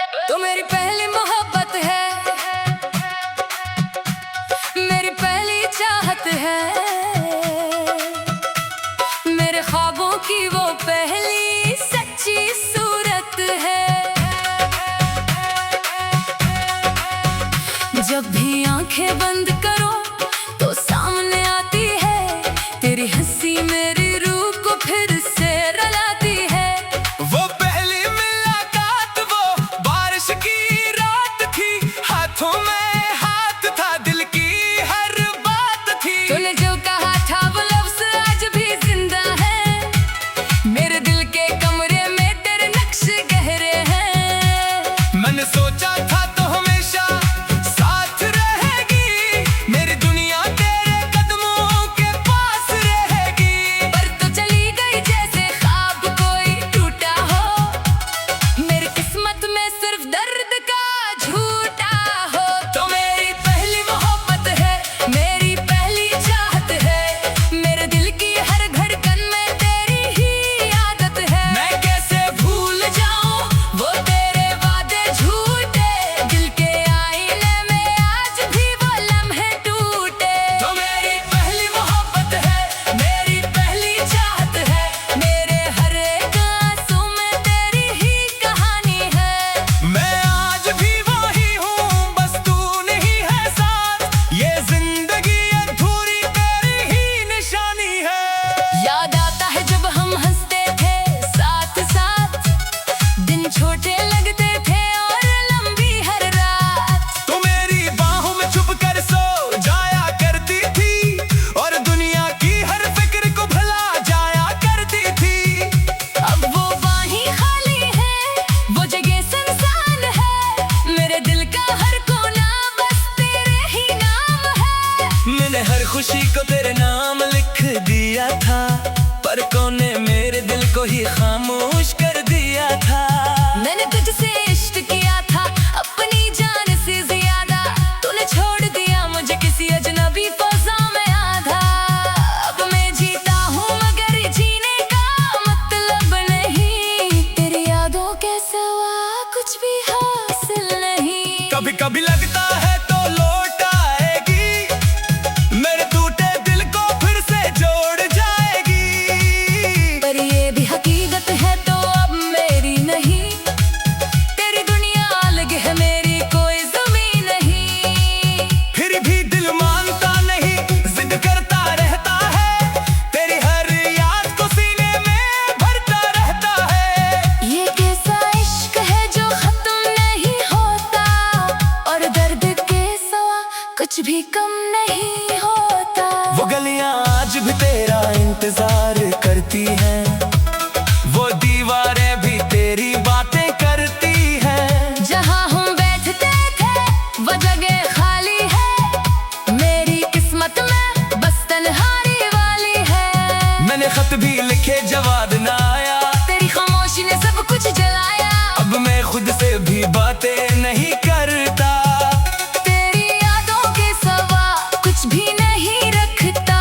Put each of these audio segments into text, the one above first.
तो मेरी पहली मोहब्बत है, मेरी पहली चाहत है, मेरे ख्वाबों की वो पहली सच्ची सूरत है। जब भी आंखें बंद करो तो सामने आती है तेरी हंसी, मेरी रूह को फिर से रुलाती है। वो पहली मुलाकात वो बारिश की रात थी, हाथों में हाथ था, दिल की हर बात थी। तूने जो कहा था वो लफ्ज़ आज भी जिंदा है, मेरे दिल के कमरे में तेरे नक्श गहरे हैं। मैंने सोचा था तो हमेशा साथ रहेगी, मेरी दुनिया तेरे कदमों के पास रहेगी। पर तो चली गई जैसे ख्वाब कोई टूटा हो, मेरी किस्मत में सिर्फ दर्द का झूठा हो। तो मेरी पहली मोहब्बत है, मेरी पहली चाहत है, मेरे दिल की हर धड़कन में तेरी ही आदत है। मैं कैसे भूल जाऊं वो तेरे वादे झूठे, दिल के आईने में आज भी वो लम्हे टूटे। तो मेरी पहली मोहब्बत है, मेरी पहली चाहत है, मेरे हर एक आंसू में तेरी ही कहानी है। मैं आज भी वही हूँ, बस तू नहीं है साथ, ये जिंदगी अधूरी तेरी ही निशानी है। याद आता है जब हम हंसते थे साथ साथ, दिन छोटे लगते थे और लंबी हर रात। तू मेरी बाहों में छुप कर सो जाया करती थी, और दुनिया की हर फिक्र को भुला जाया करती थी। अब वो बाहें खाली है, वो जगह सुनसान है, मेरे दिल का हर कोना बस तेरे ही नाम है। मैंने हर खुशी को तेरे नाम लिख दिया था, पर कोने मेरे दिल को ही खामोश कर दिया था। मैंने तुझसे इश्क किया था अपनी जान से ज्यादा, तूने छोड़ दिया मुझे किसी अजनबी फौजा में आधा। अब मैं जीता हूँ मगर जीने का मतलब नहीं, तेरी यादों के सिवा कुछ भी हासिल नहीं। कभी कभी लगता है तो लौट आएगी, मेरे टूटे दिल को फिर से जोड़ जाएगी। पर ये भी हकीकत है तो अब मेरी नहीं, तेरी दुनिया अलग है, मेरी कोई ज़मीन नहीं। फिर भी दिल मानता नहीं, जिद करता रहता है, तेरी हर याद को सीने में भरता रहता है। ये कैसा इश्क है जो खत्म नहीं होता, और दर्द के सिवा कुछ भी कम नहीं होता। वो गलियां आज भी तेरा इंतजार करती हैं, वो दीवारें भी तेरी बातें करती हैं। जहाँ हम बैठते थे वो जगह खाली है, मेरी किस्मत में बस तन्हाई वाली है। मैंने खत भी लिखे जवाब ना आया, तेरी खामोशी ने सब कुछ जलाया। अब मैं खुद से भी बातें नहीं करता। तेरी यादों के सिवा कुछ भी नहीं रखता,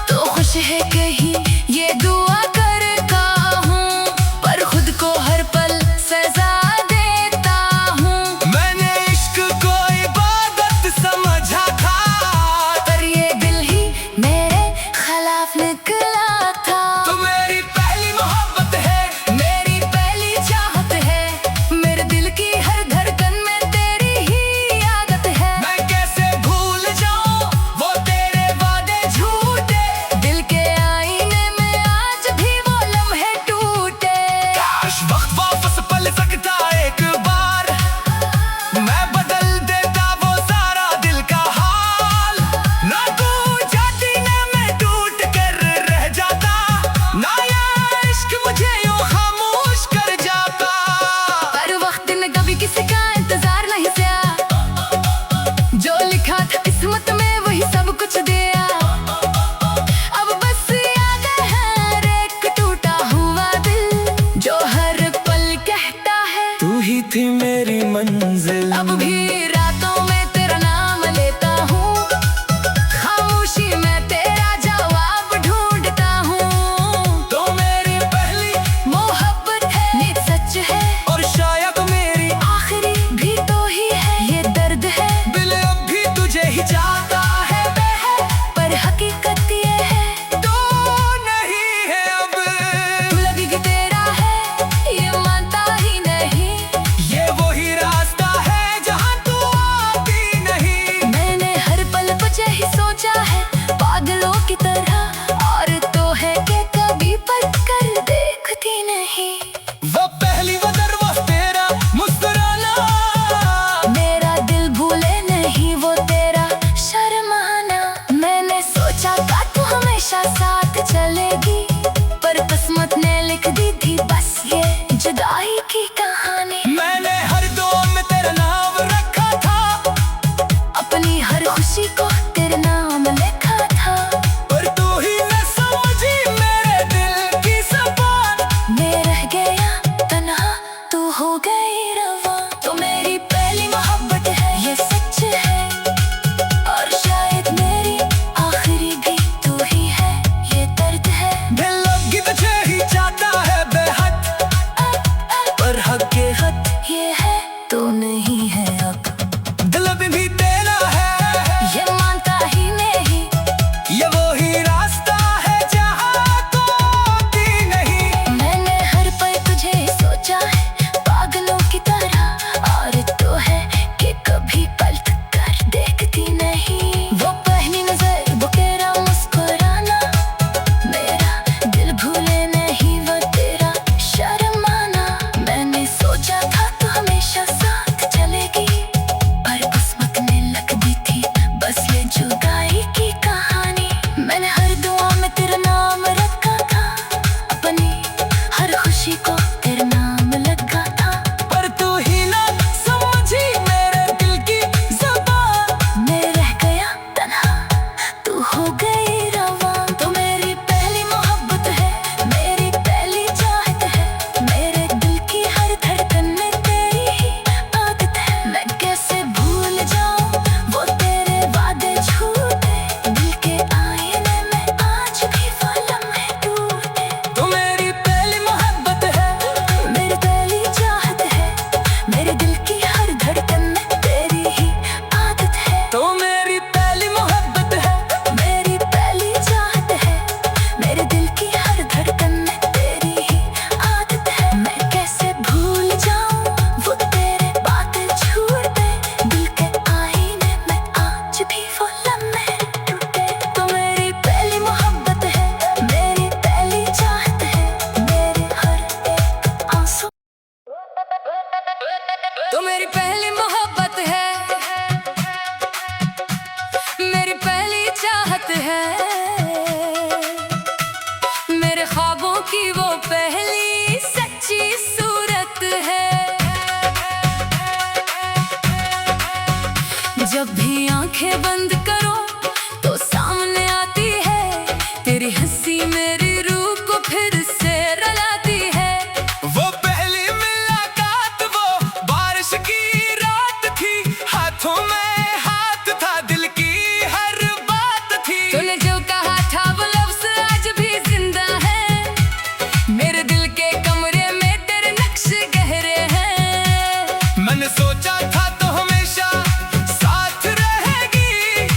तो खुश है कहीं ये दुआ करता हूँ, पर खुद को हर पल सजा देता हूँ। मैंने इश्क को इबादत समझा था, पर ये दिल ही मेरे खिलाफ निकला था। तो मेरी पहली मोहब्बत है, मेरी पहली चाहत है, मेरे दिल की हर धड़कन में तेरी ही आदत है। मैं कैसे भूल जाऊं वो तेरे वादे झूठे, दिल के आईने में आज भी वो लम्हे टूटे। काश वक्त वापस पल सकता एक बार, मैं बदल देता वो सारा दिल का हाल। ना तू जाती ना मैं टूट कर रह जाता, ना ये इश्क मुझे यूं खामोश कर जाता। पर वक्त ने कभी किसी का इंतजार नहीं किया, जो लिखा था किस्मत में वही सब कुछ दिया। अब बस याद है एक टूटा हुआ दिल, जो हर पल कहता है तू ही थी मेरी मंजिल। अब भी रातों में तेरा नाम लेता हूँ, खामोशी में तेरा जवाब ढूंढता हूँ। तो मेरी पहली मोहब्बत है, ये सच है, और शायद मेरी आखिरी गई रवा। तो मेरी पहली मोहब्बत है, ये सच है, और शायद मेरी आखिरी भी तू ही है। ये दर्द है, दिल लगी तुझे ही चाहता है बेहद, पर हकीकत ये है तू नहीं है अब। दिल अभी भी तेरा है, ये मानता ही नहीं, ये वही रास्ता है जहाँ तो आती नहीं। मैंने हर पल तुझे सोचा है पागलों की तरह, और तो है कि कभी पलट कर देखती नहीं। वो पहली नजर, वो तेरा मुस्कुराना, मेरा दिल भूले नहीं वो तेरा शर्माना। मैंने सोचा था तू हमेशा साथ चलेगी, पर किस्मत ने लग दी थी बस ये जुदाई की कहानी। मैंने हर दुआ में तेरा नाम रखा था, अपनी हर खुशी को तेरे नाम लगा था। पर तू ही ना समझी मेरे दिल की ज़बान, मैं रह गया तन्हा, तू हो गई रवा। तो मेरी पहली मोहब्बत है, मेरी पहली चाहत है, मेरे दिल की हर धड़कन में तेरी ही आदत है। मैं कैसे भूल जाऊं वो तेरे वादे झूठे, दिल के आईने में आज भी वो लम्हे टूटे। तू मेरी पहली मोहब्बत है, मेरी पहली चाहत है, मेरे दिल की हर धड़कन में तेरी ही आदत है। तो मेरी पहली मोहब्बत है, मेरी पहली चाहत है, मेरे दिल की हर धड़कन में तेरी ही आदत है। मैं कैसे भूल जाऊं वो तेरे बातें झूठे, दिल के आईने में आज भी वो लम्हे टूटे। तो मेरी पहली मोहब्बत है, मेरी पहली चाहत है, मेरे हर एक आंसू। तो मेरी पहली मोहब्बत है, मेरी पहली चाहत है, मेरे ख्वाबों की वो पहली सच्ची सूरत है। जब भी आंखें बंद करो तो सामने आती है तेरी हंसी, मेरी रूह को फिर से रुलाती है। वो पहली मुलाकात वो बारिश की रात थी, हाथों में हाथ था, दिल की हर बात थी। तूने जो कहा था वो लफ्ज़ आज भी जिंदा है, मेरे दिल के कमरे में तेरे नक्श गहरे हैं। मैंने सोचा था तो हमेशा साथ रहेगी,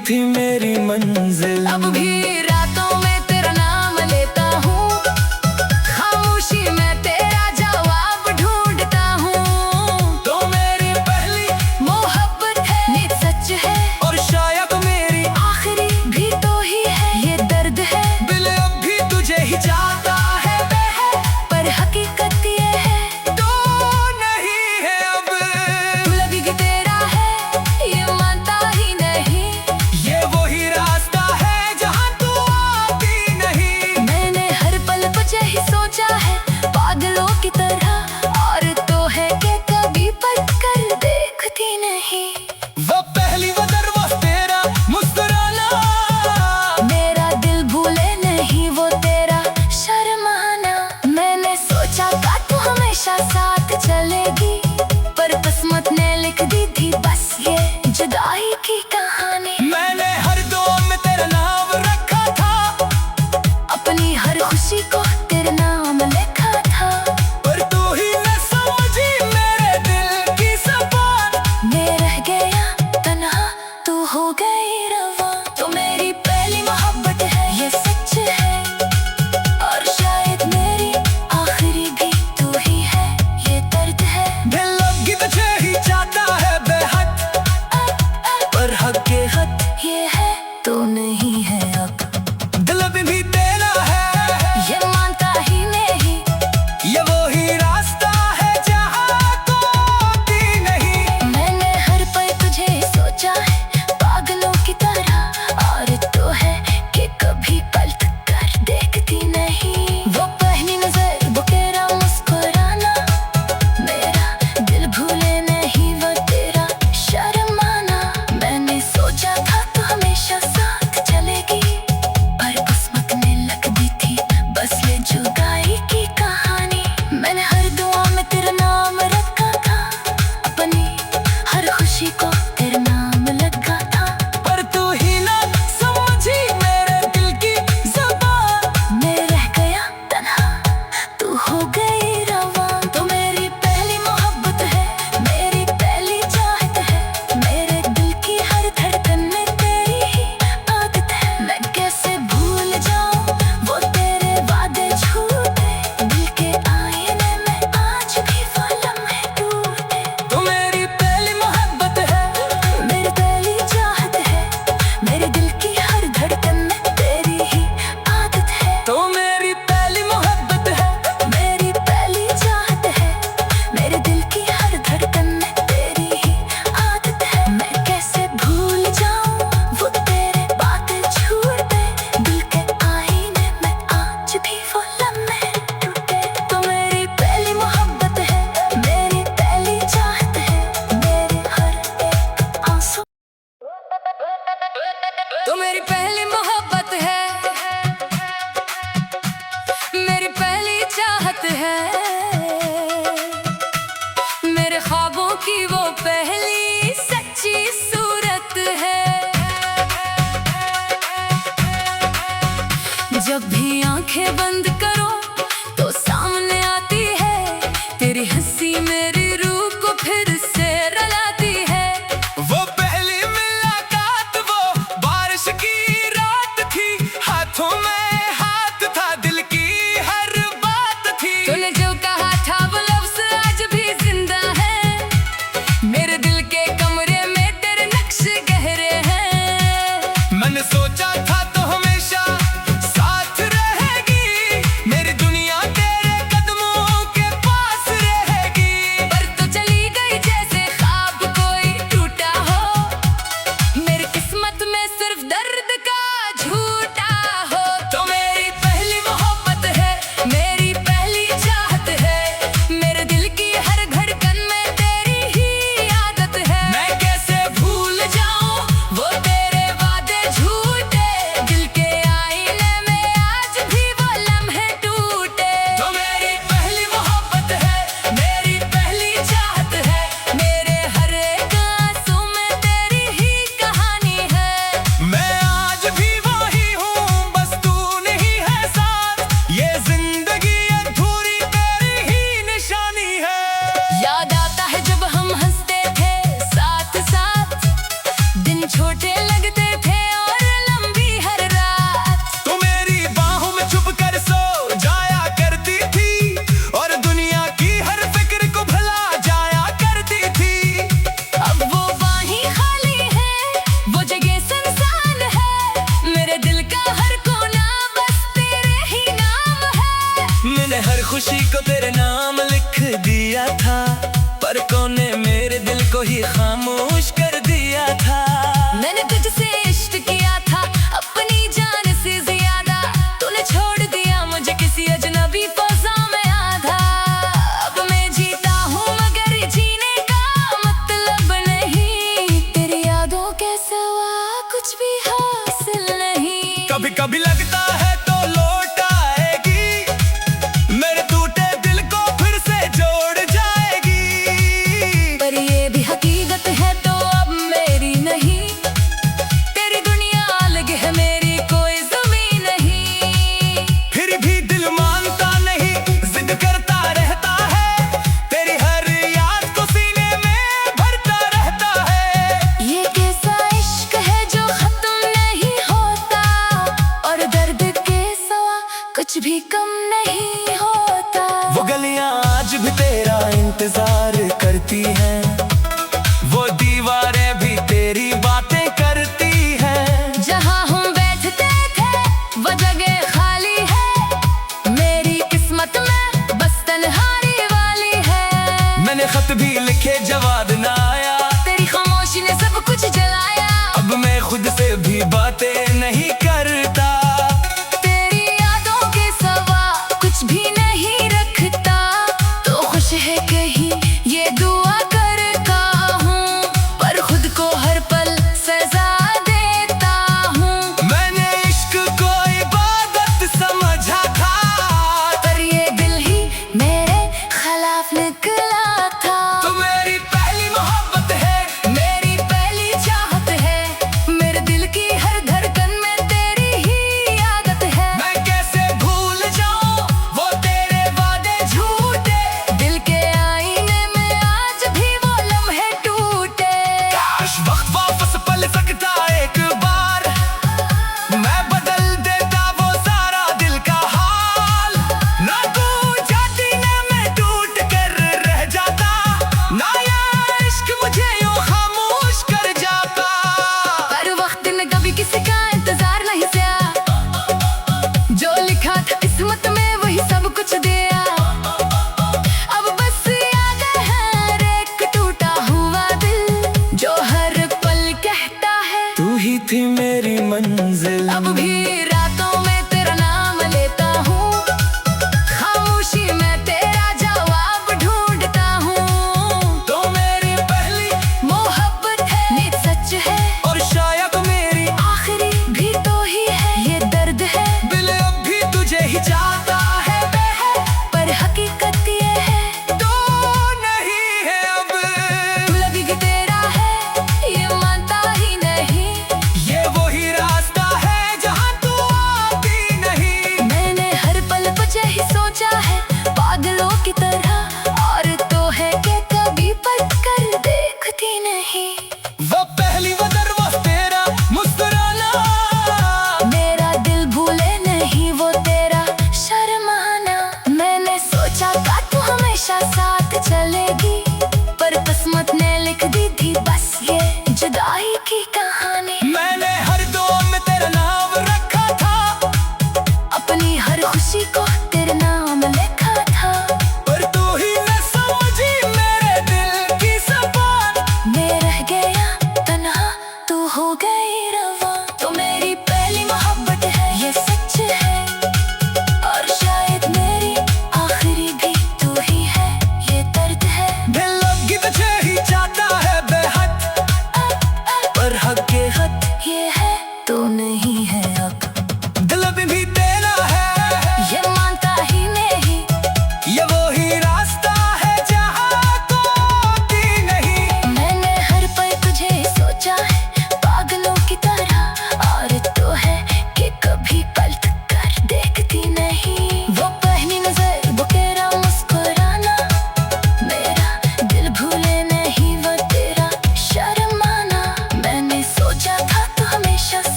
थी मेरी मंजिल। अब भी रातों में तेरा नाम लेता हूँ, खामोशी में तेरा जवाब ढूंढता हूँ। तो मेरी पहली मोहब्बत है, नीत सच है, और शायद मेरी आखिरी भी तो ही है। ये दर्द है, दिल अब भी तुझे ही चाहता है, पर हकीकत ये है तो नहीं है अब। तू लगेगी तेरा है, ये मानता ही नहीं। ये वही रास्ता है जहाँ तू आती नहीं। मैंने हर पल कुछ ही सोचा है, पागलों की तरह, और तो है कि कभी पलट कर देखती नहीं। वो पहली वदर वो तेरा मुस्कुराना, मेरा दिल भूले नहीं वो तेरा शर्माना। मैंने सोचा था तू हमेशा साथ चलेगी, पर किस्मत ने लिख दी थी बस ये जुदाई की कहानी। मैंने हर दुआ में तेरा नाम रखा था, अपनी हर खुशी को तेरे नाम लिखा था, पर तू ही न समझी मेरे दिल की ज़बान। मैं रह गया तन्हा, तू हो गई रवा। तो मेरी पहली मोहब्बत है, ये सच है, और शायद मेरी आखिरी भी तू ही है। ये दर्द है, दिल अब भी तुझे ही चाहता है बेहद, पर हकीकत ये है तो नहीं है अब। दिल अभी भी तेरा है, ये मानता ही नहीं। ये वही रास्ता है जहाँ तू आती नहीं। मैंने हर पल तुझे सोचा है, पागलों की तरह, और तो है कि कभी पलट कर देखती नहीं। वो पहली नजर, वो तेरा मुस्कुराना, मेरा दिल भूले नहीं वो तेरा शर्माना। मैंने सोचा था तू हमेशा साथ चलेगी, पर किस्मत ने लिख दी थी बस ये जुदाई की कहानी। मैंने हर दुआ में तेरा नाम रखा था, अपनी हर खुशी को तेरे नाम लगा था, पर तू ही ना समझी मेरे दिल की ज़बान। मैं रह गया तन्हा, तू हो गई रवा। तो मेरी पहली मोहब्बत है, मेरी पहली चाहत है, मेरे दिल की हर धड़कन में तेरी ही आदत है। मैं कैसे भूल जाऊं वो तेरे वादे झूठे, दिल के आईने में आज भी वो लम्हे टूटे। तू मेरी पहली मोहब्बत है, मेरी पहली चाहत है, मेरे दिल की हर धड़कन में तेरी ही आदत है। तो मेरी पहली मोहब्बत है, मेरी पहली चाहत है, मेरे दिल की हर धड़कन में तेरी ही आदत है। मैं कैसे भूल जाऊं वो तेरे बातें झूठे, दिल के आईने में आज भी वो लम्हे टूटे। तो मेरी पहली मोहब्बत है, मेरी पहली चाहत है, मेरे हर एक आंसू। तो मेरी पहली मोहब्बत है, मेरी पहली चाहत है, मेरे ख्वाबों की वो पहली सच्ची सूरत है। जब भी आंखें बंद करो तो सामने आती है तेरी हंसी, मेरी रूह को फिर से रुलाती है। वो पहली मुलाकात वो बारिश की रात थी, हाथों में हाथ था, दिल की हर बात थी। तूने जो कहा था वो लफ्ज़ आज भी जिंदा है, मेरे दिल के कमरे में तेरे नक्श गहरे हैं। मैंने सोचा था तो हमेशा साथ रहेगी, खुशी को तेरे नाम लिख दिया था, पर कोने मेरे दिल को ही खामोश कर दिया था। मैंने तुझसे इश्क किया था अपनी जान से ज्यादा, तूने छोड़ दिया मुझे किसी अजनबी फजा में आधा। अब मैं जीता हूँ मगर जीने का मतलब नहीं, तेरी यादों के सिवा कुछ भी हासिल नहीं। कभी कभी लगता है तो लौट आएगी, मेरे टूटे दिल को फिर से जोड़ जाएगी। पर ये भी हकीकत है तो अब मेरी नहीं, तेरी दुनिया अलग है मेरी कोई ज़मीन नहीं। फिर भी दिल मानता नहीं, जिद करता रहता है, तेरी हर याद को सीने में भरता रहता है। ये कैसा इश्क है जो खत्म नहीं होता, और दर्द के सिवा कुछ भी कम नहीं होता। वो गलियां आज भी तेरा इंतजार करती हैं, वो दीवारें भी तेरी बातें करती हैं। जहाँ हम बैठते थे वो जगह खाली है, मेरी किस्मत में बस तन्हाई वाली है। मैंने खत भी लिखे जवाब ना आया, तेरी खामोशी ने सब कुछ जलाया। अब मैं खुद से भी बातें नहीं करता। तेरी यादों के सिवा कुछ भी नहीं रखता, तो खुश है कहीं ये दुआ करता हूँ, पर खुद को हर पल सजा देता हूँ। मैंने इश्क को इबादत समझा था, पर ये दिल ही मेरे खिलाफ निकला था। तो मेरी पहली मोहब्बत है, मेरी पहली चाहत है, मेरे दिल की हर धड़कन में तेरी ही आदत है। मैं कैसे भूल जाऊं वो तेरे वादे झूठे, दिल के आईने में आज भी वो लम्हे टूटे। काश वक्त वापस पल सकता एक बार, मैं बदल देता वो सारा दिल का हाल। ना तू जाती ना मैं टूट कर रह जाता, ना ये इश्क मुझे यूं खामोश कर जाता। पर वक्त ने कभी किसी का इंतजार नहीं किया, जो लिखा था किस्मत में वही सब कुछ दिया। अब बस याद है एक टूटा हुआ दिल, जो हर पल कहता है तू ही थी मेरी मंजिल। अब भी